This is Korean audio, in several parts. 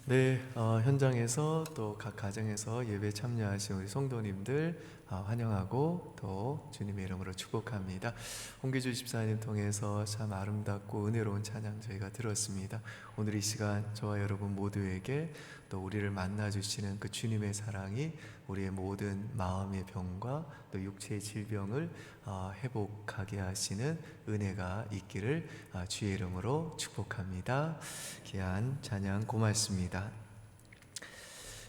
네, 현장에서 또 각 가정에서 예배 참여하신 우리 성도님들 환영하고 또 주님의 이름으로 축복합니다. 홍기주 집사님 통해서 참 아름답고 은혜로운 찬양 저희가 들었습니다. 오늘 이 시간 저와 여러분 모두에게 또 우리를 만나주시는 그 주님의 사랑이 우리의 모든 마음의 병과 또 육체의 질병을 회복하게 하시는 은혜가 있기를 주의 이름으로 축복합니다. 귀한 찬양 고맙습니다.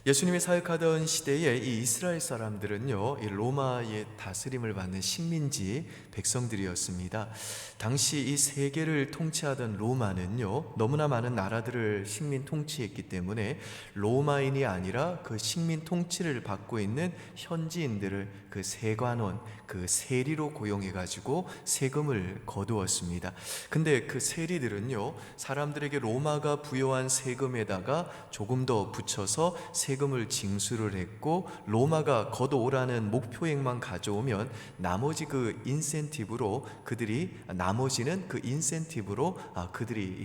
예수님이 사역하던 시대에 이 이스라엘 사람들은요, 이 로마의 다스림을 받는 식민지 백성들이었습니다. 당시 이 세계를 통치하던 로마는요, 너무나 많은 나라들을 식민 통치했기 때문에 로마인이 아니라 그 식민 통치를 받고 있는 현지인들을 그 세관원, 그 세리로 고용해가지고 세금을 거두었습니다. 근데 그 세리들은요, 사람들에게 로마가 부여한 세금에다가 조금 더 붙여서 세금을 징수를 했고, 로마가 걷어오라는 목표액만 가져오면 나머지 그 인센티브로 그들이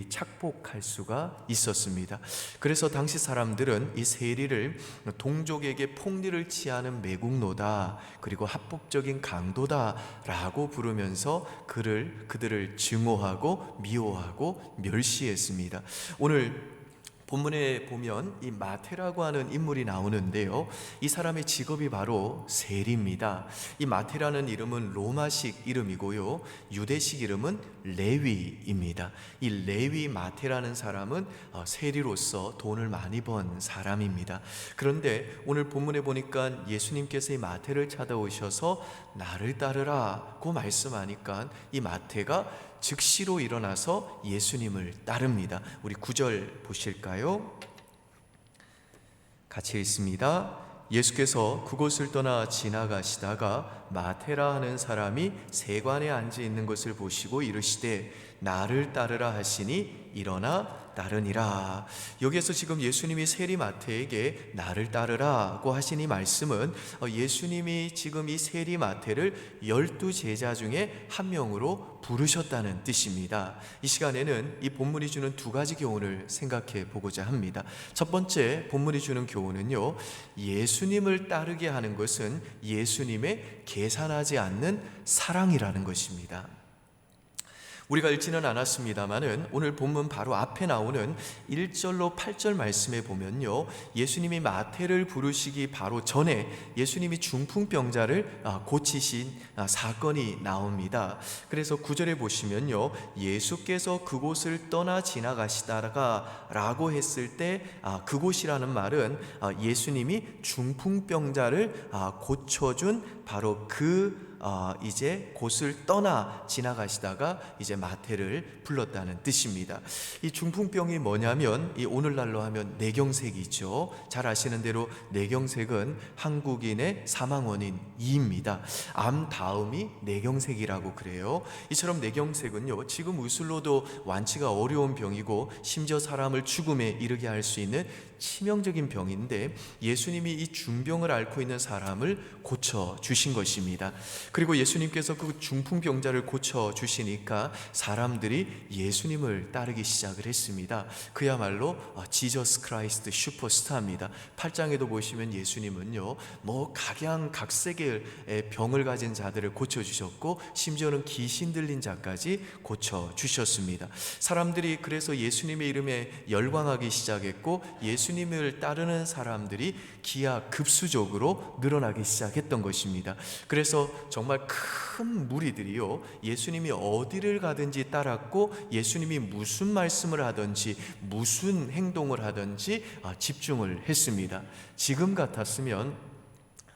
착복할 수가 있었습니다. 그래서 당시 사람들은 이 세리를 동족에게 폭리를 취하는 매국노다, 그리고 합법적인 강도다라고 부르면서 그들을 증오하고 미워하고 멸시했습니다. 오늘 본문에 보면 이 마테라고 하는 인물이 나오는데요, 이 사람의 직업이 바로 세리입니다. 이 마테라는 이름은 로마식 이름이고요, 유대식 이름은 레위입니다. 이 레위 마테라는 사람은 세리로서 돈을 많이 번 사람입니다. 그런데 오늘 본문에 보니까 예수님께서 이 마테를 찾아오셔서 나를 따르라고 말씀하니까 이 마테가 즉시로 일어나서 예수님을 따릅니다. 우리 9절 보실까요? 같이 읽습니다. 예수께서 그곳을 떠나 지나가시다가 마테라 하는 사람이 세관에 앉아 있는 것을 보시고 이르시되 나를 따르라 하시니 일어나 따르니라. 여기에서 지금 예수님이 세리 마테에게 나를 따르라고 하신 이 말씀은 예수님이 지금 이 세리 마테를 12제자 중에 한 명으로 부르셨다는 뜻입니다. 이 시간에는 이 본문이 주는 두 가지 교훈을 생각해 보고자 합니다. 첫 번째 본문이 주는 교훈은요, 예수님을 따르게 하는 것은 예수님의 계산하지 않는 사랑이라는 것입니다. 우리가 읽지는 않았습니다만은 오늘 본문 바로 앞에 나오는 1절로 8절 말씀에 보면요, 예수님이 마태를 부르시기 바로 전에 예수님이 중풍병자를 고치신 사건이 나옵니다. 그래서 9절에 보시면요, 예수께서 그곳을 떠나 지나가시다가 라고 했을 때 그곳이라는 말은 예수님이 중풍병자를 고쳐준 바로 이제 곳을 떠나 지나가시다가 이제 마태를 불렀다는 뜻입니다. 이 중풍병이 뭐냐면 이 오늘날로 하면 뇌경색이죠. 잘 아시는 대로 뇌경색은 한국인의 사망 원인 2입니다. 암 다음이 뇌경색이라고 그래요. 이처럼 뇌경색은요, 지금 의술로도 완치가 어려운 병이고 심지어 사람을 죽음에 이르게 할 수 있는 치명적인 병인데 예수님이 이 중병을 앓고 있는 사람을 고쳐 주신 것입니다. 그리고 예수님께서 그 중풍병자를 고쳐 주시니까 사람들이 예수님을 따르기 시작을 했습니다. 그야말로 지저스 크라이스트 슈퍼스타입니다. 8장에도 보시면 예수님은요, 각양각색의 병을 가진 자들을 고쳐 주셨고 심지어는 귀신 들린 자까지 고쳐 주셨습니다. 사람들이 그래서 예수님의 이름에 열광하기 시작했고 예수님을 따르는 사람들이 기하급수적으로 늘어나기 시작했던 것입니다. 그래서 정말 큰 무리들이요, 예수님이 어디를 가든지 따랐고 예수님이 무슨 말씀을 하든지 무슨 행동을 하든지 집중을 했습니다. 지금 같았으면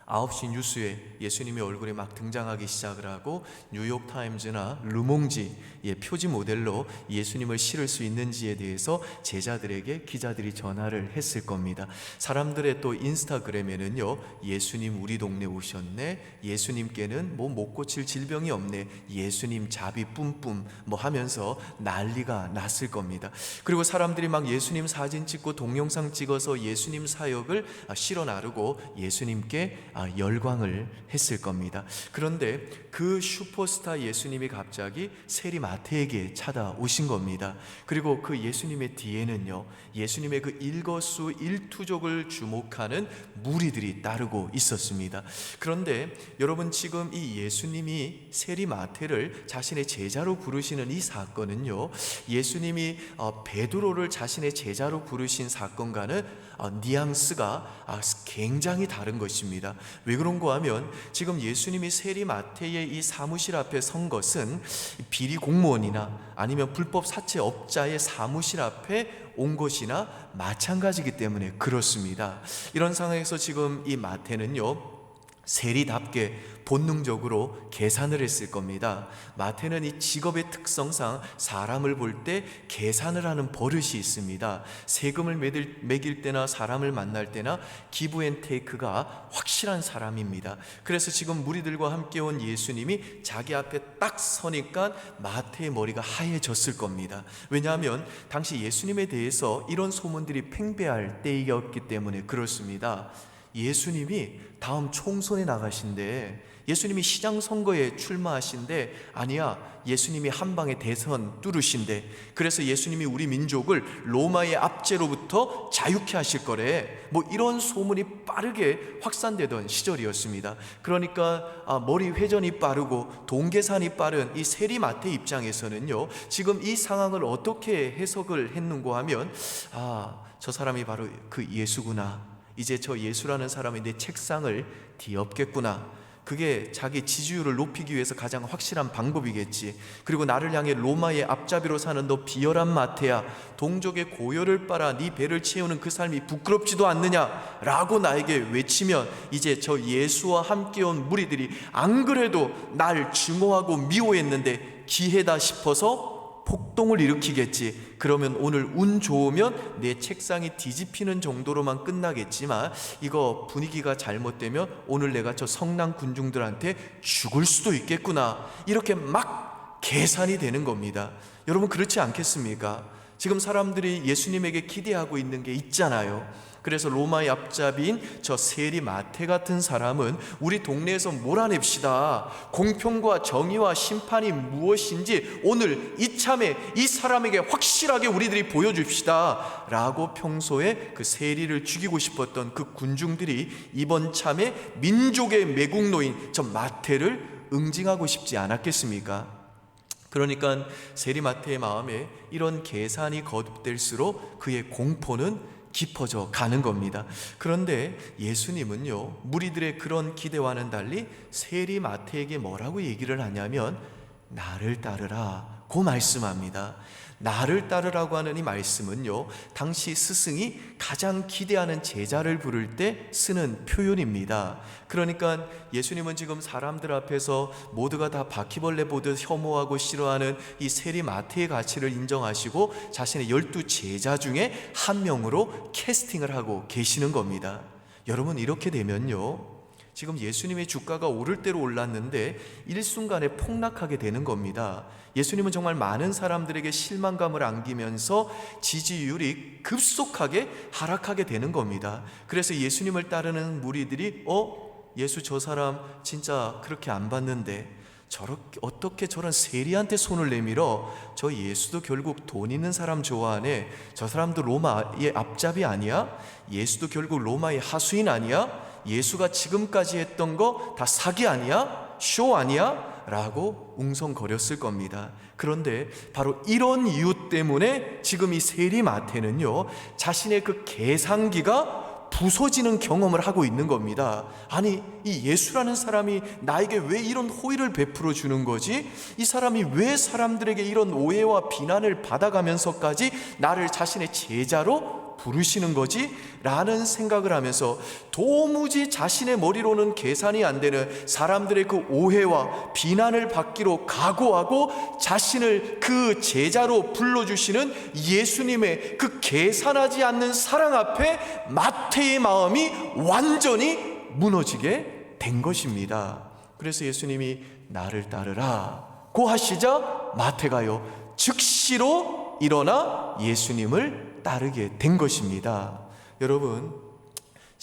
9시 뉴스에 예수님의 얼굴이 막 등장하기 시작을 하고 뉴욕타임즈나 르몽지의 표지 모델로 예수님을 실을 수 있는지에 대해서 제자들에게 기자들이 전화를 했을 겁니다. 사람들의 또 인스타그램에는요, 예수님 우리 동네 오셨네, 예수님께는 못 고칠 질병이 없네, 예수님 자비 뿜뿜 하면서 난리가 났을 겁니다. 그리고 사람들이 막 예수님 사진 찍고 동영상 찍어서 예수님 사역을 실어 나르고 예수님께 열광을 했을 겁니다. 그런데 그 슈퍼스타 예수님이 갑자기 세리마태에게 찾아오신 겁니다. 그리고 그 예수님의 뒤에는요, 예수님의 그 일거수일투족을 주목하는 무리들이 따르고 있었습니다. 그런데 여러분, 지금 이 예수님이 세리마태를 자신의 제자로 부르시는 이 사건은요, 예수님이 베드로를 자신의 제자로 부르신 사건과는 뉘앙스가 굉장히 다른 것입니다. 왜 그런가 하면 지금 예수님이 세리마태의 이 사무실 앞에 선 것은 비리 공무원이나 아니면 불법 사채업자의 사무실 앞에 온 것이나 마찬가지이기 때문에 그렇습니다. 이런 상황에서 지금 이 마태는요, 세리답게 본능적으로 계산을 했을 겁니다. 마태는 이 직업의 특성상 사람을 볼 때 계산을 하는 버릇이 있습니다. 세금을 매길 때나 사람을 만날 때나 기브 앤 테이크가 확실한 사람입니다. 그래서 지금 무리들과 함께 온 예수님이 자기 앞에 딱 서니까 마태의 머리가 하얘졌을 겁니다. 왜냐하면 당시 예수님에 대해서 이런 소문들이 팽배할 때이었기 때문에 그렇습니다. 예수님이 다음 총선에 나가신대, 예수님이 시장 선거에 출마하신대, 아니야, 예수님이 한방에 대선 뚫으신대, 그래서 예수님이 우리 민족을 로마의 압제로부터 자유케 하실 거래, 이런 소문이 빠르게 확산되던 시절이었습니다. 그러니까 머리 회전이 빠르고 동계산이 빠른 이 세리마태 입장에서는요, 지금 이 상황을 어떻게 해석을 했는가 하면, 저 사람이 바로 그 예수구나, 이제 저 예수라는 사람이 내 책상을 뒤엎겠구나, 그게 자기 지지율을 높이기 위해서 가장 확실한 방법이겠지. 그리고 나를 향해 로마의 앞잡이로 사는 너 비열한 마태야, 동족의 고열을 빨아 네 배를 채우는 그 삶이 부끄럽지도 않느냐 라고 나에게 외치면, 이제 저 예수와 함께 온 무리들이 안 그래도 날 증오하고 미워했는데 기회다 싶어서 폭동을 일으키겠지. 그러면 오늘 운 좋으면 내 책상이 뒤집히는 정도로만 끝나겠지만, 이거 분위기가 잘못되면 오늘 내가 저 성난 군중들한테 죽을 수도 있겠구나, 이렇게 막 계산이 되는 겁니다. 여러분, 그렇지 않겠습니까? 지금 사람들이 예수님에게 기대하고 있는 게 있잖아요. 그래서 로마의 앞잡이인 저 세리마태 같은 사람은 우리 동네에서 몰아냅시다, 공평과 정의와 심판이 무엇인지 오늘 이참에 이 사람에게 확실하게 우리들이 보여줍시다 라고 평소에 그 세리를 죽이고 싶었던 그 군중들이 이번 참에 민족의 매국노인 저 마태를 응징하고 싶지 않았겠습니까? 그러니까 세리마태의 마음에 이런 계산이 거듭될수록 그의 공포는 깊어져 가는 겁니다. 그런데 예수님은요, 무리들의 그런 기대와는 달리 세리마태에게 뭐라고 얘기를 하냐면, 나를 따르라 고 말씀합니다. 나를 따르라고 하는 이 말씀은요, 당시 스승이 가장 기대하는 제자를 부를 때 쓰는 표현입니다. 그러니까 예수님은 지금 사람들 앞에서 모두가 다 바퀴벌레 보듯 혐오하고 싫어하는 이 세리마태의 가치를 인정하시고 자신의 12 제자 중에 한 명으로 캐스팅을 하고 계시는 겁니다. 여러분, 이렇게 되면요, 지금 예수님의 주가가 오를 대로 올랐는데 일순간에 폭락하게 되는 겁니다. 예수님은 정말 많은 사람들에게 실망감을 안기면서 지지율이 급속하게 하락하게 되는 겁니다. 그래서 예수님을 따르는 무리들이 예수 저 사람 진짜 그렇게 안 봤는데 저렇게 어떻게 저런 세리한테 손을 내밀어, 저 예수도 결국 돈 있는 사람 좋아하네, 저 사람도 로마의 앞잡이 아니야? 예수도 결국 로마의 하수인 아니야? 예수가 지금까지 했던 거 다 사기 아니야? 쇼 아니야? 라고 웅성거렸을 겁니다. 그런데 바로 이런 이유 때문에 지금 이 세리마태는요, 자신의 그 계산기가 부서지는 경험을 하고 있는 겁니다. 아니, 이 예수라는 사람이 나에게 왜 이런 호의를 베풀어 주는 거지? 이 사람이 왜 사람들에게 이런 오해와 비난을 받아가면서까지 나를 자신의 제자로 부르시는 거지? 라는 생각을 하면서 도무지 자신의 머리로는 계산이 안 되는 사람들의 그 오해와 비난을 받기로 각오하고 자신을 그 제자로 불러주시는 예수님의 그 계산하지 않는 사랑 앞에 마태의 마음이 완전히 무너지게 된 것입니다. 그래서 예수님이 나를 따르라 고 하시자 마태가요, 즉시로 일어나 예수님을 따르게 된 것입니다. 여러분,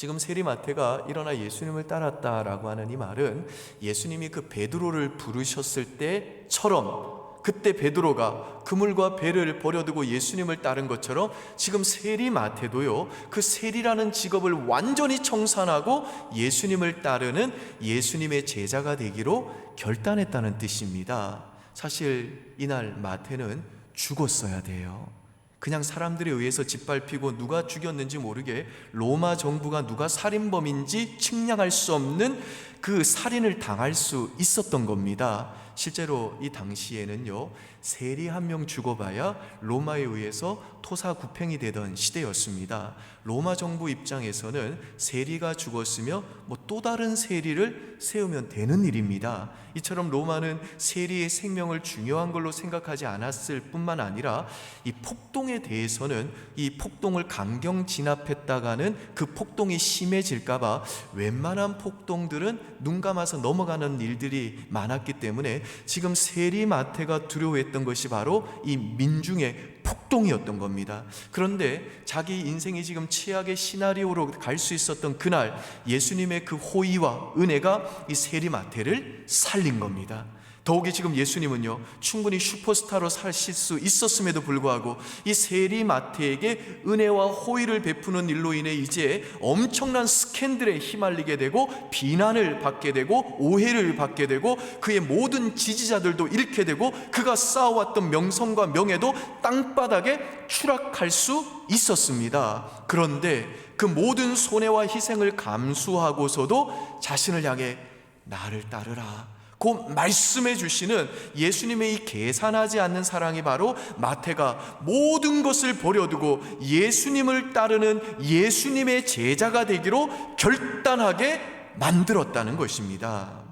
지금 세리마태가 일어나 예수님을 따랐다라고 하는 이 말은 예수님이 그 베드로를 부르셨을 때처럼, 그때 베드로가 그물과 배를 버려두고 예수님을 따른 것처럼 지금 세리마태도요, 그 세리라는 직업을 완전히 청산하고 예수님을 따르는 예수님의 제자가 되기로 결단했다는 뜻입니다. 사실 이날 마태는 죽었어야 돼요. 그냥 사람들에 의해서 짓밟히고 누가 죽였는지 모르게 로마 정부가 누가 살인범인지 측량할 수 없는 그 살인을 당할 수 있었던 겁니다. 실제로 이 당시에는요, 세리 한 명 죽어봐야 로마에 의해서 토사구팽이 되던 시대였습니다. 로마 정부 입장에서는 세리가 죽었으며 또 다른 세리를 세우면 되는 일입니다. 이처럼 로마는 세리의 생명을 중요한 걸로 생각하지 않았을 뿐만 아니라 이 폭동에 대해서는 이 폭동을 강경 진압했다가는 그 폭동이 심해질까봐 웬만한 폭동들은 눈 감아서 넘어가는 일들이 많았기 때문에 지금 세리마태가 두려워했던 것이 바로 이 민중의 폭동이었던 겁니다. 그런데 자기 인생이 지금 최악의 시나리오로 갈 수 있었던 그날 예수님의 그 호의와 은혜가 이 세리마태를 살린 겁니다. 더욱이 지금 예수님은요, 충분히 슈퍼스타로 사실 수 있었음에도 불구하고 이 세리마태에게 은혜와 호의를 베푸는 일로 인해 이제 엄청난 스캔들에 휘말리게 되고 비난을 받게 되고 오해를 받게 되고 그의 모든 지지자들도 잃게 되고 그가 쌓아왔던 명성과 명예도 땅바닥에 추락할 수 있었습니다. 그런데 그 모든 손해와 희생을 감수하고서도 자신을 향해 나를 따르라 그 말씀해 주시는 예수님의 이 계산하지 않는 사랑이 바로 마태가 모든 것을 버려두고 예수님을 따르는 예수님의 제자가 되기로 결단하게 만들었다는 것입니다.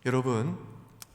여러분,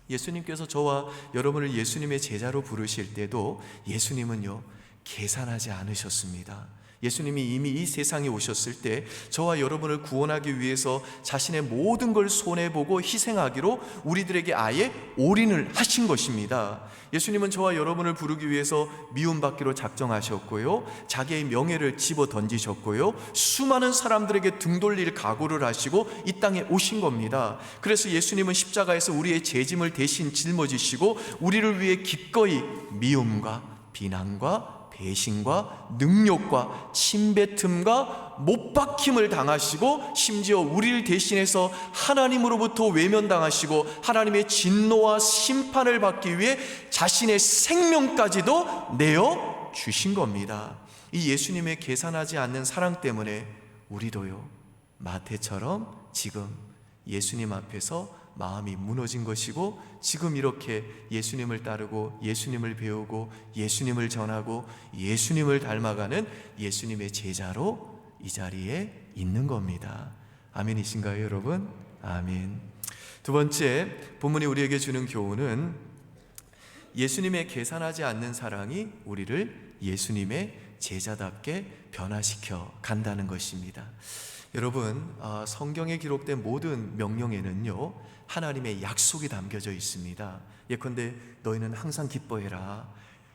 예수님께서 저와 여러분을 예수님의 제자로 부르실 때도 예수님은요, 계산하지 않으셨습니다. 예수님이 이미 이 세상에 오셨을 때 저와 여러분을 구원하기 위해서 자신의 모든 걸 손해보고 희생하기로 우리들에게 아예 올인을 하신 것입니다. 예수님은 저와 여러분을 부르기 위해서 미움받기로 작정하셨고요, 자기의 명예를 집어 던지셨고요, 수많은 사람들에게 등 돌릴 각오를 하시고 이 땅에 오신 겁니다. 그래서 예수님은 십자가에서 우리의 죄짐을 대신 짊어지시고 우리를 위해 기꺼이 미움과 비난과 배신과 능욕과 침뱉음과 못박힘을 당하시고 심지어 우리를 대신해서 하나님으로부터 외면당하시고 하나님의 진노와 심판을 받기 위해 자신의 생명까지도 내어 주신 겁니다. 이 예수님의 계산하지 않는 사랑 때문에 우리도요, 마태처럼 지금 예수님 앞에서 마음이 무너진 것이고 지금 이렇게 예수님을 따르고 예수님을 배우고 예수님을 전하고 예수님을 닮아가는 예수님의 제자로 이 자리에 있는 겁니다. 아멘이신가요, 여러분? 아멘. 두 번째, 본문이 우리에게 주는 교훈은 예수님의 계산하지 않는 사랑이 우리를 예수님의 제자답게 변화시켜 간다는 것입니다. 여러분, 성경에 기록된 모든 명령에는요, 하나님의 약속이 담겨져 있습니다. 예컨대 너희는 항상 기뻐해라,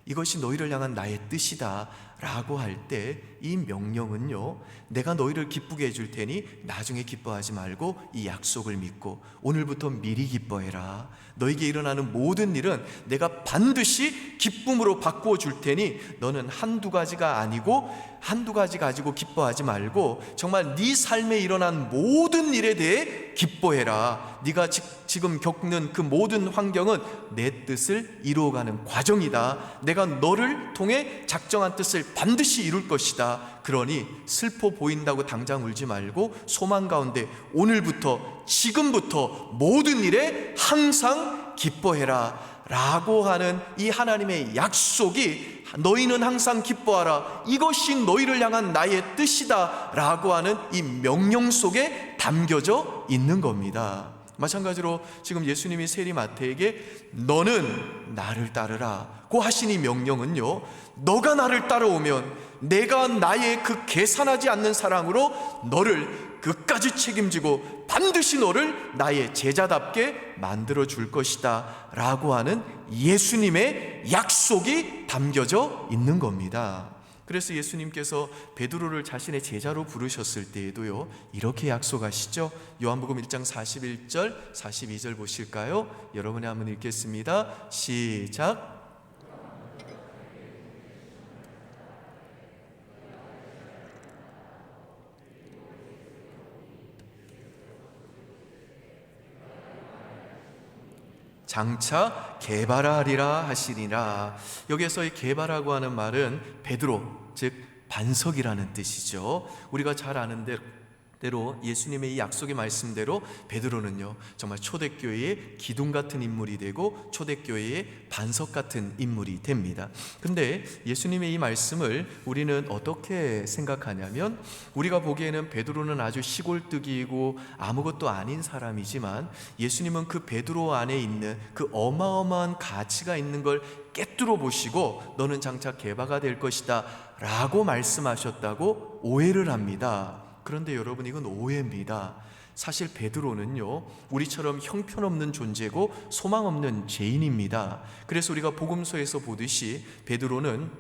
이것이 너희를 향한 나의 뜻이다 라고 할 때 이 명령은요, 내가 너희를 기쁘게 해줄 테니 나중에 기뻐하지 말고 이 약속을 믿고 오늘부터 미리 기뻐해라, 너에게 일어나는 모든 일은 내가 반드시 기쁨으로 바꾸어 줄 테니 너는 한두 가지가 아니고 한두 가지 가지고 기뻐하지 말고 정말 네 삶에 일어난 모든 일에 대해 기뻐해라. 네가 지금 겪는 그 모든 환경은 내 뜻을 이루어가는 과정이다. 내가 너를 통해 작정한 뜻을 반드시 이룰 것이다. 그러니 슬퍼 보인다고 당장 울지 말고 소망 가운데 오늘부터 지금부터 모든 일에 항상 기뻐해라 라고 하는 이 하나님의 약속이 너희는 항상 기뻐하라, 이것이 너희를 향한 나의 뜻이다 라고 하는 이 명령 속에 담겨져 있는 겁니다. 마찬가지로 지금 예수님이 세리마태에게 너는 나를 따르라 고 하신 이 명령은요, 너가 나를 따라오면 내가 나의 그 계산하지 않는 사랑으로 너를 끝까지 책임지고 반드시 너를 나의 제자답게 만들어 줄 것이다 라고 하는 예수님의 약속이 담겨져 있는 겁니다. 그래서 예수님께서 베드로를 자신의 제자로 부르셨을 때에도요, 이렇게 약속하시죠. 요한복음 1장 41절 42절 보실까요? 여러분이 한번 읽겠습니다. 시작. 장차 개바라하리라 하시니라. 여기에서 이 개바라고 하는 말은 베드로, 즉 반석이라는 뜻이죠. 우리가 잘 아는 대로 예수님의 이 약속의 말씀대로 베드로는요, 정말 초대교회의 기둥 같은 인물이 되고 초대교회의 반석 같은 인물이 됩니다. 근데 예수님의 이 말씀을 우리는 어떻게 생각하냐면, 우리가 보기에는 베드로는 아주 시골뜨기이고 아무것도 아닌 사람이지만 예수님은 그 베드로 안에 있는 그 어마어마한 가치가 있는 걸 깨뚫어 보시고 너는 장차 개바가 될 것이다 라고 말씀하셨다고 오해를 합니다. 그런데 여러분, 이건 오해입니다. 사실 베드로는요, 우리처럼 형편없는 존재고 소망 없는 죄인입니다. 그래서 우리가 복음서에서 보듯이 베드로는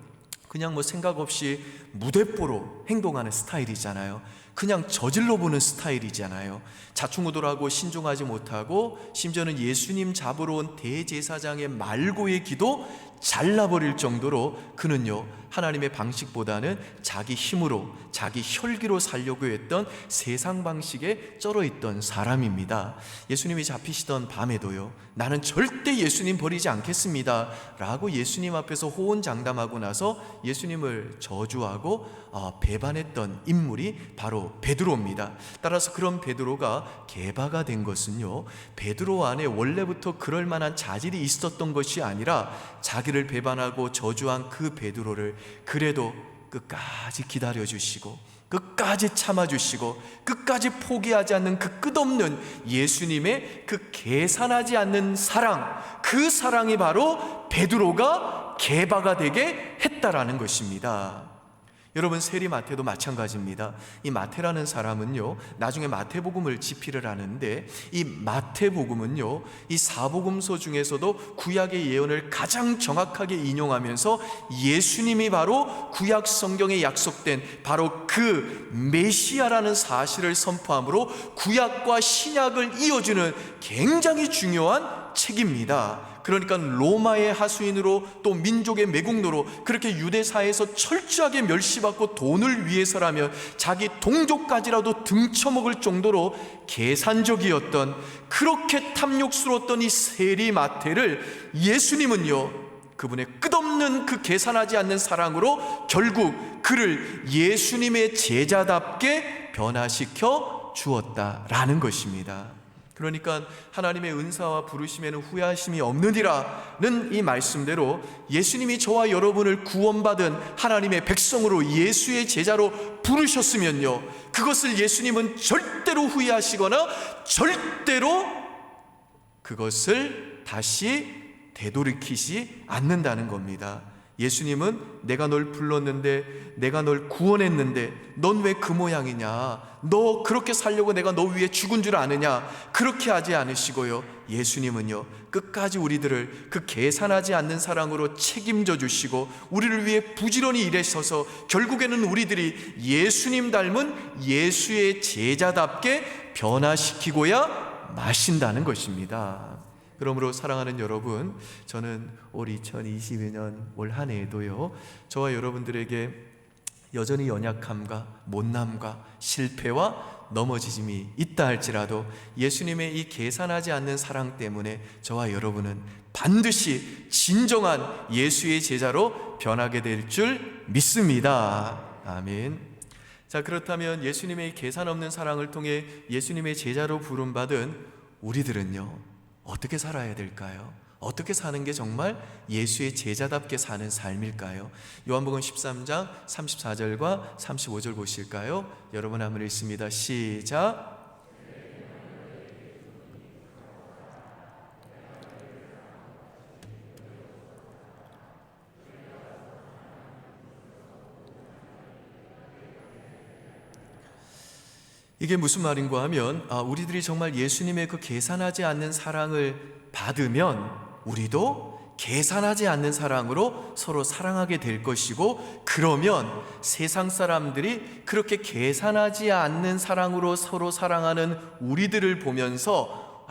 그냥 생각 없이 무대뽀로 행동하는 스타일이잖아요. 그냥 저질러 보는 스타일이잖아요. 자충우돌하고 신중하지 못하고 심지어는 예수님 잡으러 온 대제사장의 말고의 기도 잘라버릴 정도로 그는요, 하나님의 방식보다는 자기 힘으로 자기 혈기로 살려고 했던 세상 방식에 쩔어있던 사람입니다. 예수님이 잡히시던 밤에도요, 나는 절대 예수님 버리지 않겠습니다 라고 예수님 앞에서 호언장담하고 나서 예수님을 저주하고 배반했던 인물이 바로 베드로입니다. 따라서 그런 베드로가 개바가 된 것은요, 베드로 안에 원래부터 그럴 만한 자질이 있었던 것이 아니라 자기를 배반하고 저주한 그 베드로를 그래도 끝까지 기다려주시고 끝까지 참아주시고 끝까지 포기하지 않는 그 끝없는 예수님의 그 계산하지 않는 사랑, 그 사랑이 바로 베드로가 개바가 되게 했다라는 것입니다. 여러분, 세리 마태도 마찬가지입니다. 이 마태라는 사람은요, 나중에 마태복음을 집필을 하는데 이 마태복음은요, 이 사복음서 중에서도 구약의 예언을 가장 정확하게 인용하면서 예수님이 바로 구약 성경에 약속된 바로 그 메시아라는 사실을 선포함으로 구약과 신약을 이어주는 굉장히 중요한 책입니다. 그러니까 로마의 하수인으로 또 민족의 매국노로 그렇게 유대사에서 철저하게 멸시받고 돈을 위해서라면 자기 동족까지라도 등쳐먹을 정도로 계산적이었던, 그렇게 탐욕스러웠던 이 세리 마태를 예수님은요, 그분의 끝없는 그 계산하지 않는 사랑으로 결국 그를 예수님의 제자답게 변화시켜 주었다라는 것입니다. 그러니까 하나님의 은사와 부르심에는 후회하심이 없느니라는 이 말씀대로 예수님이 저와 여러분을 구원받은 하나님의 백성으로 예수의 제자로 부르셨으면요, 그것을 예수님은 절대로 후회하시거나 절대로 그것을 다시 되돌이키지 않는다는 겁니다. 예수님은 내가 널 불렀는데, 내가 널 구원했는데 넌 왜 그 모양이냐, 너 그렇게 살려고 내가 너 위해 죽은 줄 아느냐, 그렇게 하지 않으시고요, 예수님은요, 끝까지 우리들을 그 계산하지 않는 사랑으로 책임져 주시고 우리를 위해 부지런히 일하셔서 결국에는 우리들이 예수님 닮은 예수의 제자답게 변화시키고야 마신다는 것입니다. 그러므로 사랑하는 여러분, 저는 올 2022년 올 한 해에도요, 저와 여러분들에게 여전히 연약함과 못남과 실패와 넘어지짐이 있다 할지라도 예수님의 이 계산하지 않는 사랑 때문에 저와 여러분은 반드시 진정한 예수의 제자로 변하게 될 줄 믿습니다. 아멘. 자, 그렇다면 예수님의 계산 없는 사랑을 통해 예수님의 제자로 부름받은 우리들은요, 어떻게 살아야 될까요? 어떻게 사는 게 정말 예수의 제자답게 사는 삶일까요? 요한복음 13장 34절과 35절 보실까요? 여러분 한번 읽습니다. 시작. 이게 무슨 말인가 하면 우리들이 정말 예수님의 그 계산하지 않는 사랑을 받으면 우리도 계산하지 않는 사랑으로 서로 사랑하게 될 것이고, 그러면 세상 사람들이 그렇게 계산하지 않는 사랑으로 서로 사랑하는 우리들을 보면서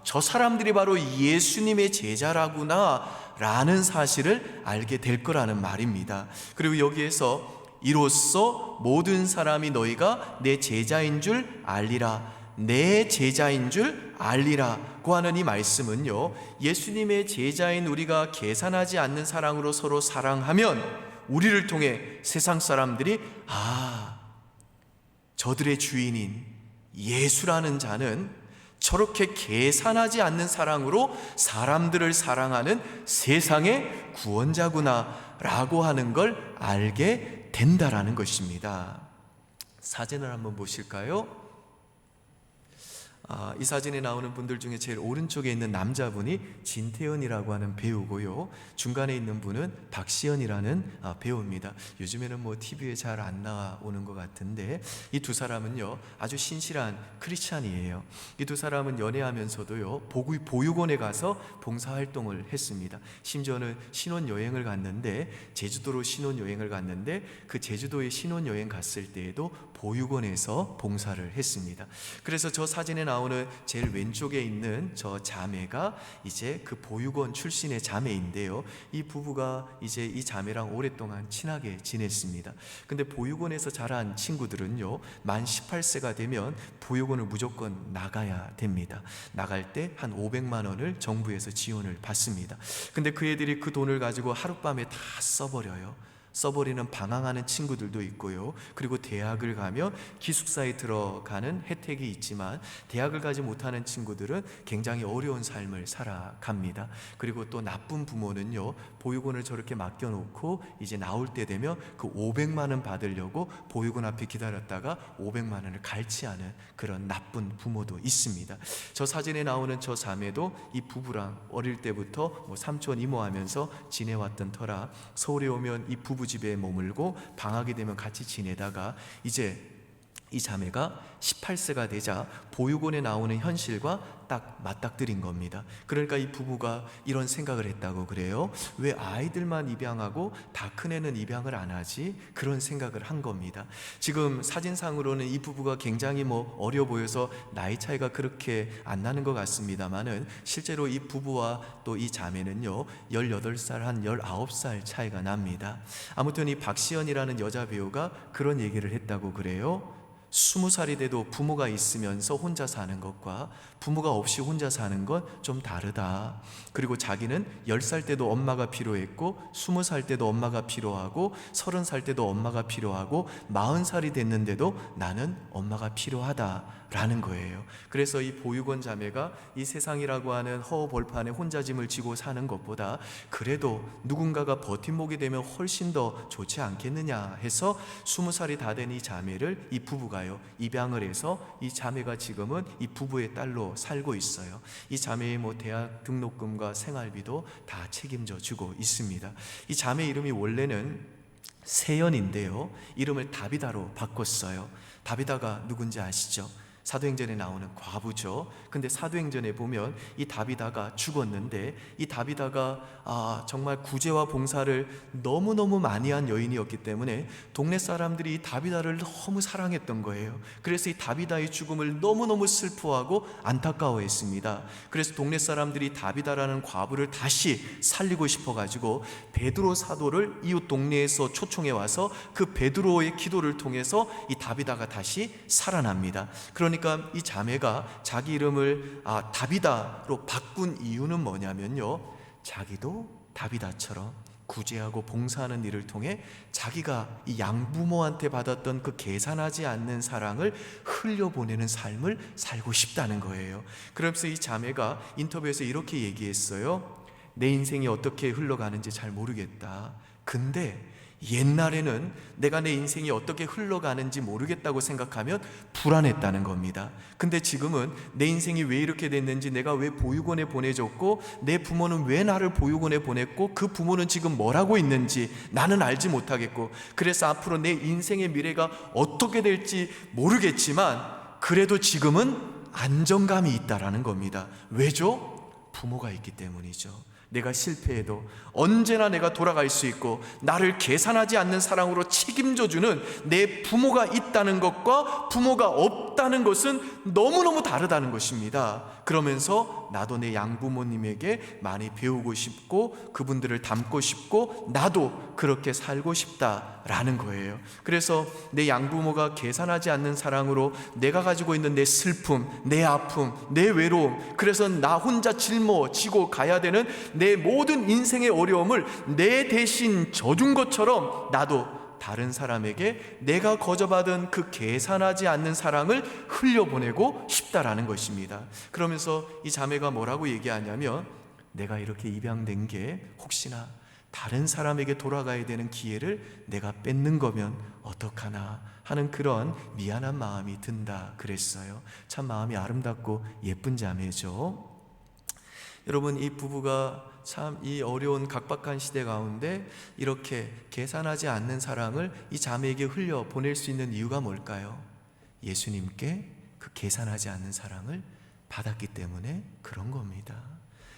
저 사람들이 바로 예수님의 제자라구나 라는 사실을 알게 될 거라는 말입니다. 그리고 여기에서 이로써 모든 사람이 너희가 내 제자인 줄 알리라, 내 제자인 줄 알리라고 하는 이 말씀은요, 예수님의 제자인 우리가 계산하지 않는 사랑으로 서로 사랑하면 우리를 통해 세상 사람들이 저들의 주인인 예수라는 자는 저렇게 계산하지 않는 사랑으로 사람들을 사랑하는 세상의 구원자구나 라고 하는 걸 알게 된다라는 것입니다. 사진을 한번 보실까요? 이 사진에 나오는 분들 중에 제일 오른쪽에 있는 남자분이 진태현이라고 하는 배우고요, 중간에 있는 분은 박시연이라는 배우입니다. 요즘에는 TV에 잘 안 나오는 것 같은데, 이 두 사람은요 아주 신실한 크리스찬이에요. 이 두 사람은 연애하면서도요 보육원에 가서 봉사활동을 했습니다. 심지어는 신혼여행을 갔는데, 제주도로 신혼여행을 갔는데, 그 제주도에 신혼여행 갔을 때에도 보육원에서 봉사를 했습니다. 그래서 저 사진에 나오는 제일 왼쪽에 있는 저 자매가 이제 그 보육원 출신의 자매인데요, 이 부부가 이제 이 자매랑 오랫동안 친하게 지냈습니다. 근데 보육원에서 자란 친구들은요, 만 18세가 되면 보육원을 무조건 나가야 됩니다. 나갈 때 한 500만 원을 정부에서 지원을 받습니다. 근데 그 애들이 그 돈을 가지고 하룻밤에 다 써버리는 방황하는 친구들도 있고요, 그리고 대학을 가면 기숙사에 들어가는 혜택이 있지만 대학을 가지 못하는 친구들은 굉장히 어려운 삶을 살아갑니다. 그리고 또 나쁜 부모는요, 보육원을 저렇게 맡겨놓고 이제 나올 때 되면 그 500만 원 받으려고 보육원 앞에 기다렸다가 500만 원을 갈취하는 그런 나쁜 부모도 있습니다. 저 사진에 나오는 저 자매도 이 부부랑 어릴 때부터 삼촌 이모 하면서 지내왔던 터라 서울에 오면 이 부부 집에 머물고 방학이 되면 같이 지내다가 이제 이 자매가 18세가 되자 보육원에 나오는 현실과 딱 맞닥뜨린 겁니다. 그러니까 이 부부가 이런 생각을 했다고 그래요. 왜 아이들만 입양하고 다 큰 애는 입양을 안 하지? 그런 생각을 한 겁니다. 지금 사진상으로는 이 부부가 굉장히 어려 보여서 나이 차이가 그렇게 안 나는 것 같습니다만은 실제로 이 부부와 또 이 자매는요 18살 한 19살 차이가 납니다. 아무튼 이 박시연이라는 여자 배우가 그런 얘기를 했다고 그래요. 20살이 돼도 부모가 있으면서 혼자 사는 것과 부모가 없이 혼자 사는 건 좀 다르다. 그리고 자기는 10살 때도 엄마가 필요했고 20살 때도 엄마가 필요하고 30살 때도 엄마가 필요하고 40살이 됐는데도 나는 엄마가 필요하다라는 거예요. 그래서 이 보육원 자매가 이 세상이라고 하는 허허벌판에 혼자 짐을 지고 사는 것보다 그래도 누군가가 버팀목이 되면 훨씬 더 좋지 않겠느냐 해서 20살이 다 된 이 자매를 이 부부가요 입양을 해서 이 자매가 지금은 이 부부의 딸로 살고 있어요. 이 자매의 대학 등록금과 생활비도 다 책임져 주고 있습니다. 이 자매 이름이 원래는 세연인데요, 이름을 다비다로 바꿨어요. 다비다가 누군지 아시죠? 사도행전에 나오는 과부죠. 근데 사도행전에 보면 이 다비다가 죽었는데, 이 다비다가 정말 구제와 봉사를 너무너무 많이 한 여인이었기 때문에 동네 사람들이 이 다비다를 너무 사랑했던 거예요. 그래서 이 다비다의 죽음을 너무너무 슬퍼하고 안타까워했습니다. 그래서 동네 사람들이 다비다라는 과부를 다시 살리고 싶어가지고 베드로 사도를 이웃 동네에서 초청해 와서 그 베드로의 기도를 통해서 이 다비다가 다시 살아납니다. 그러니까 이 자매가 자기 이름을 다비다로 바꾼 이유는 뭐냐면요, 자기도 다비다처럼 구제하고 봉사하는 일을 통해 자기가 이 양부모한테 받았던 그 계산하지 않는 사랑을 흘려보내는 삶을 살고 싶다는 거예요. 그래서 이 자매가 인터뷰에서 이렇게 얘기했어요. 내 인생이 어떻게 흘러가는지 잘 모르겠다. 근데 옛날에는 내가 내 인생이 어떻게 흘러가는지 모르겠다고 생각하면 불안했다는 겁니다. 근데 지금은 내 인생이 왜 이렇게 됐는지, 내가 왜 보육원에 보내졌고 내 부모는 왜 나를 보육원에 보냈고 그 부모는 지금 뭘 하고 있는지 나는 알지 못하겠고, 그래서 앞으로 내 인생의 미래가 어떻게 될지 모르겠지만 그래도 지금은 안정감이 있다라는 겁니다. 왜죠? 부모가 있기 때문이죠. 내가 실패해도 언제나 내가 돌아갈 수 있고 나를 계산하지 않는 사랑으로 책임져 주는 내 부모가 있다는 것과 부모가 없다는 것은 너무너무 다르다는 것입니다. 그러면서 나도 내 양부모님에게 많이 배우고 싶고 그분들을 닮고 싶고 나도 그렇게 살고 싶다라는 거예요. 그래서 내 양부모가 계산하지 않는 사랑으로 내가 가지고 있는 내 슬픔, 내 아픔, 내 외로움, 그래서 나 혼자 짊어지고 가야 되는 내 모든 인생의 어려움을 내 대신 져준 것처럼 나도 다른 사람에게 내가 거저받은 그 계산하지 않는 사랑을 흘려보내고 싶다라는 것입니다. 그러면서 이 자매가 뭐라고 얘기하냐면, 내가 이렇게 입양된 게 혹시나 다른 사람에게 돌아가야 되는 기회를 내가 뺏는 거면 어떡하나 하는 그런 미안한 마음이 든다 그랬어요. 참 마음이 아름답고 예쁜 자매죠. 여러분, 이 부부가 참 이 어려운 각박한 시대 가운데 이렇게 계산하지 않는 사랑을 이 자매에게 흘려 보낼 수 있는 이유가 뭘까요? 예수님께 그 계산하지 않는 사랑을 받았기 때문에 그런 겁니다.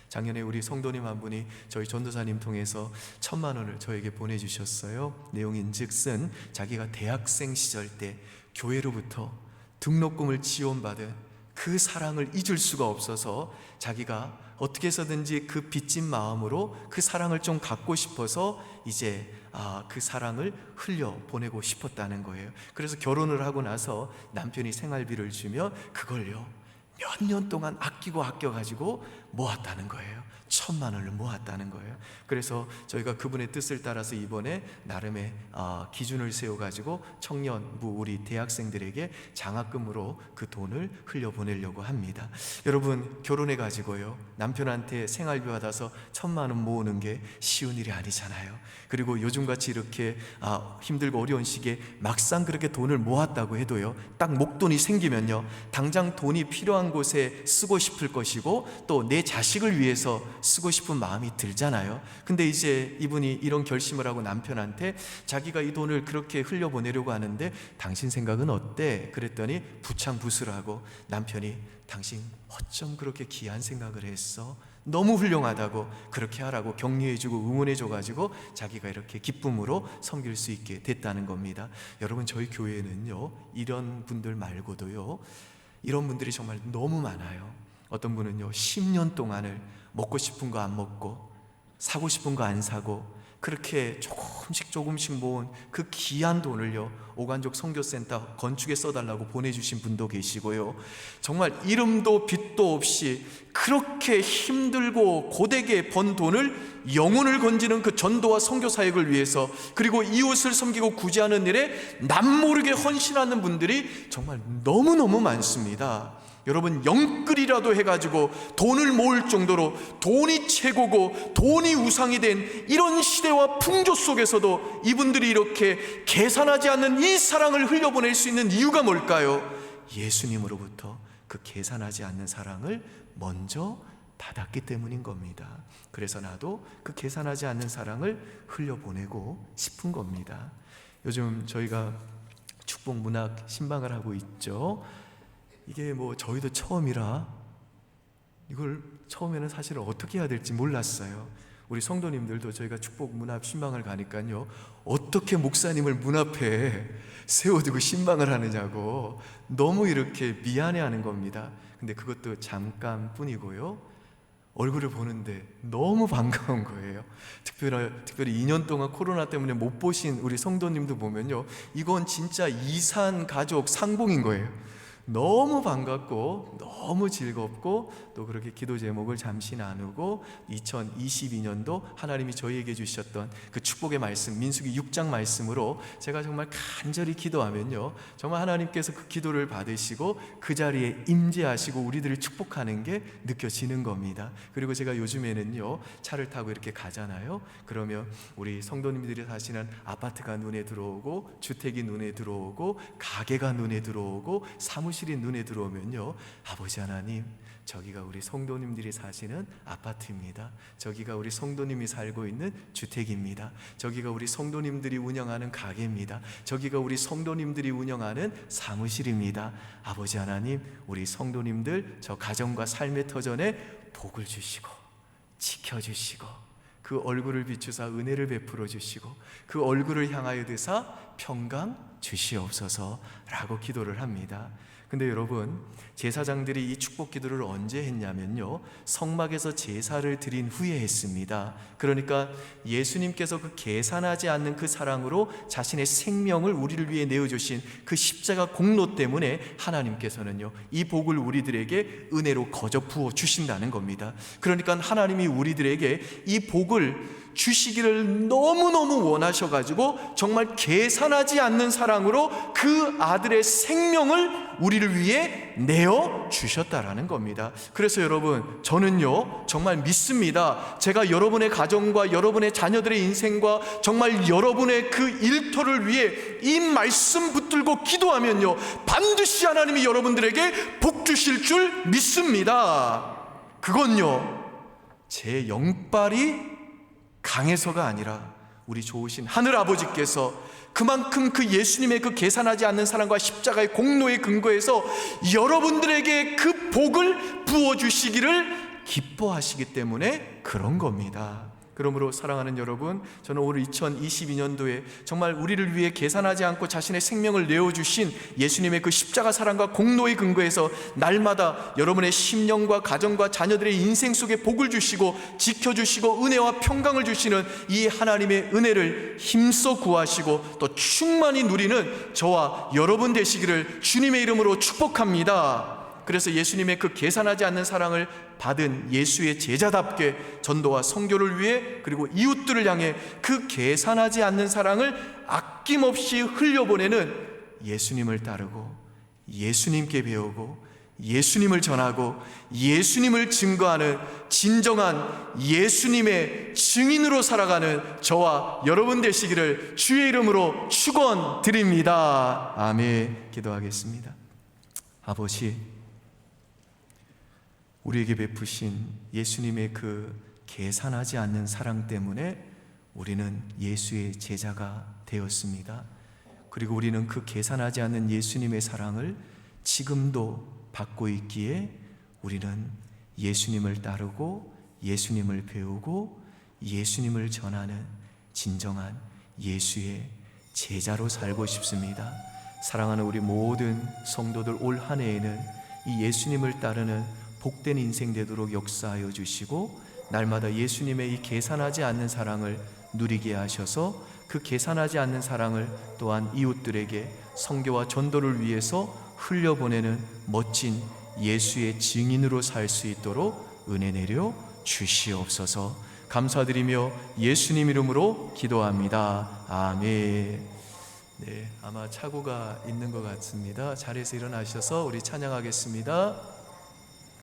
작년에 우리 성도님 한 분이 저희 전도사님 통해서 1,000만 원을 저에게 보내주셨어요. 내용인즉슨 자기가 대학생 시절 때 교회로부터 등록금을 지원받은 그 사랑을 잊을 수가 없어서 자기가 어떻게 해서든지 그 빚진 마음으로 그 사랑을 좀 갖고 싶어서 이제 그 사랑을 흘려보내고 싶었다는 거예요. 그래서 결혼을 하고 나서 남편이 생활비를 주면 그걸요 몇 년 동안 아껴가지고 모았다는 거예요. 1,000만 원을 모았다는 거예요. 그래서 저희가 그분의 뜻을 따라서 이번에 나름의 기준을 세워가지고 청년부 우리 대학생들에게 장학금으로 그 돈을 흘려보내려고 합니다. 여러분, 결혼해가지고요 남편한테 생활비 받아서 1,000만 원 모으는 게 쉬운 일이 아니잖아요. 그리고 요즘같이 이렇게 힘들고 어려운 시기에 막상 그렇게 돈을 모았다고 해도요 딱 목돈이 생기면요 당장 돈이 필요한 곳에 쓰고 싶을 것이고 또 내 자식을 위해서 쓰고 싶은 마음이 들잖아요. 근데 이제 이분이 이런 결심을 하고 남편한테 자기가 이 돈을 그렇게 흘려보내려고 하는데 당신 생각은 어때? 그랬더니 부창부수하고 남편이 당신 어쩜 그렇게 귀한 생각을 했어? 너무 훌륭하다고 그렇게 하라고 격려해주고 응원해줘가지고 자기가 이렇게 기쁨으로 섬길 수 있게 됐다는 겁니다. 여러분, 저희 교회는요 이런 분들 말고도요 이런 분들이 정말 너무 많아요. 어떤 분은요 10년 동안을 먹고 싶은 거 안 먹고 사고 싶은 거 안 사고 그렇게 조금씩 모은 그 귀한 돈을요 오간족 선교센터 건축에 써달라고 보내주신 분도 계시고요, 정말 이름도 빛도 없이 그렇게 힘들고 고되게 번 돈을 영혼을 건지는 그 전도와 선교 사역을 위해서, 그리고 이웃을 섬기고 구제하는 일에 남모르게 헌신하는 분들이 정말 너무너무 많습니다. 여러분, 영끌이라도 해가지고 돈을 모을 정도로 돈이 최고고 돈이 우상이 된 이런 시대와 풍조 속에서도 이분들이 이렇게 계산하지 않는 이 사랑을 흘려보낼 수 있는 이유가 뭘까요? 예수님으로부터 그 계산하지 않는 사랑을 먼저 받았기 때문인 겁니다. 그래서 나도 그 계산하지 않는 사랑을 흘려보내고 싶은 겁니다. 요즘 저희가 축복 문학 신방을 하고 있죠. 이게 저희도 처음이라 이걸 처음에는 사실은 어떻게 해야 될지 몰랐어요. 우리 성도님들도 저희가 축복 문 앞 신방을 가니까요 어떻게 목사님을 문 앞에 세워두고 신방을 하느냐고 너무 이렇게 미안해하는 겁니다. 근데 그것도 잠깐뿐이고요 얼굴을 보는데 너무 반가운 거예요. 특별히 2년 동안 코로나 때문에 못 보신 우리 성도님도 보면요 이건 진짜 이산 가족 상봉인 거예요. 너무 반갑고 너무 즐겁고 또 그렇게 기도 제목을 잠시 나누고 2022년도 하나님이 저희에게 주셨던 그 축복의 말씀 민수기 6장 말씀으로 제가 정말 간절히 기도하면요 정말 하나님께서 그 기도를 받으시고 그 자리에 임재하시고 우리들을 축복하는 게 느껴지는 겁니다. 그리고 제가 요즘에는요 차를 타고 이렇게 가잖아요. 그러면 우리 성도님들이 사시는 아파트가 눈에 들어오고 주택이 눈에 들어오고 가게가 눈에 들어오고 사무실이 눈에 들어오면요 아버지 하나님, 저기가 우리 성도님들이 사시는 아파트입니다. 저기가 우리 성도님이 살고 있는 주택입니다. 저기가 우리 성도님들이 운영하는 가게입니다. 저기가 우리 성도님들이 운영하는 사무실입니다. 아버지 하나님, 우리 성도님들 저 가정과 삶의 터전에 복을 주시고 지켜주시고 그 얼굴을 비추사 은혜를 베풀어 주시고 그 얼굴을 향하여 드사 평강 주시옵소서라고 기도를 합니다. 근데 여러분, 제사장들이 이 축복 기도를 언제 했냐면요, 성막에서 제사를 드린 후에 했습니다. 그러니까 예수님께서 그 계산하지 않는 그 사랑으로 자신의 생명을 우리를 위해 내어주신 그 십자가 공로 때문에 하나님께서는요, 이 복을 우리들에게 은혜로 거저 부어 주신다는 겁니다. 그러니까 하나님이 우리들에게 이 복을 주시기를 너무너무 원하셔가지고 정말 계산하지 않는 사랑으로 그 아들의 생명을 우리를 위해 내어 주셨다라는 겁니다. 그래서 여러분, 저는요 정말 믿습니다. 제가 여러분의 가정과 여러분의 자녀들의 인생과 정말 여러분의 그 일터를 위해 이 말씀 붙들고 기도하면요, 반드시 하나님이 여러분들에게 복 주실 줄 믿습니다. 그건요, 제 영빨이 강해서가 아니라 우리 좋으신 하늘 아버지께서 그만큼 그 예수님의 그 계산하지 않는 사랑과 십자가의 공로에 근거해서 여러분들에게 그 복을 부어주시기를 기뻐하시기 때문에 그런 겁니다. 그러므로 사랑하는 여러분, 저는 올 2022년도에 정말 우리를 위해 계산하지 않고 자신의 생명을 내어주신 예수님의 그 십자가 사랑과 공로에 근거해서 날마다 여러분의 심령과 가정과 자녀들의 인생 속에 복을 주시고 지켜주시고 은혜와 평강을 주시는 이 하나님의 은혜를 힘써 구하시고 또 충만히 누리는 저와 여러분 되시기를 주님의 이름으로 축복합니다. 그래서 예수님의 그 계산하지 않는 사랑을 받은 예수의 제자답게 전도와 선교를 위해 그리고 이웃들을 향해 그 계산하지 않는 사랑을 아낌없이 흘려보내는 예수님을 따르고 예수님께 배우고 예수님을 전하고 예수님을 증거하는 진정한 예수님의 증인으로 살아가는 저와 여러분 되시기를 주의 이름으로 축원드립니다. 아멘. 기도하겠습니다. 아버지, 우리에게 베푸신 예수님의 그 계산하지 않는 사랑 때문에 우리는 예수의 제자가 되었습니다. 그리고 우리는 그 계산하지 않는 예수님의 사랑을 지금도 받고 있기에 우리는 예수님을 따르고 예수님을 배우고 예수님을 전하는 진정한 예수의 제자로 살고 싶습니다. 사랑하는 우리 모든 성도들, 올 한 해에는 이 예수님을 따르는 복된 인생 되도록 역사하여 주시고 날마다 예수님의 이 계산하지 않는 사랑을 누리게 하셔서 그 계산하지 않는 사랑을 또한 이웃들에게 선교와 전도를 위해서 흘려보내는 멋진 예수의 증인으로 살 수 있도록 은혜 내려 주시옵소서. 감사드리며 예수님 이름으로 기도합니다. 아멘. 네, 아마 착오가 있는 것 같습니다. 자리에서 일어나셔서 우리 찬양하겠습니다.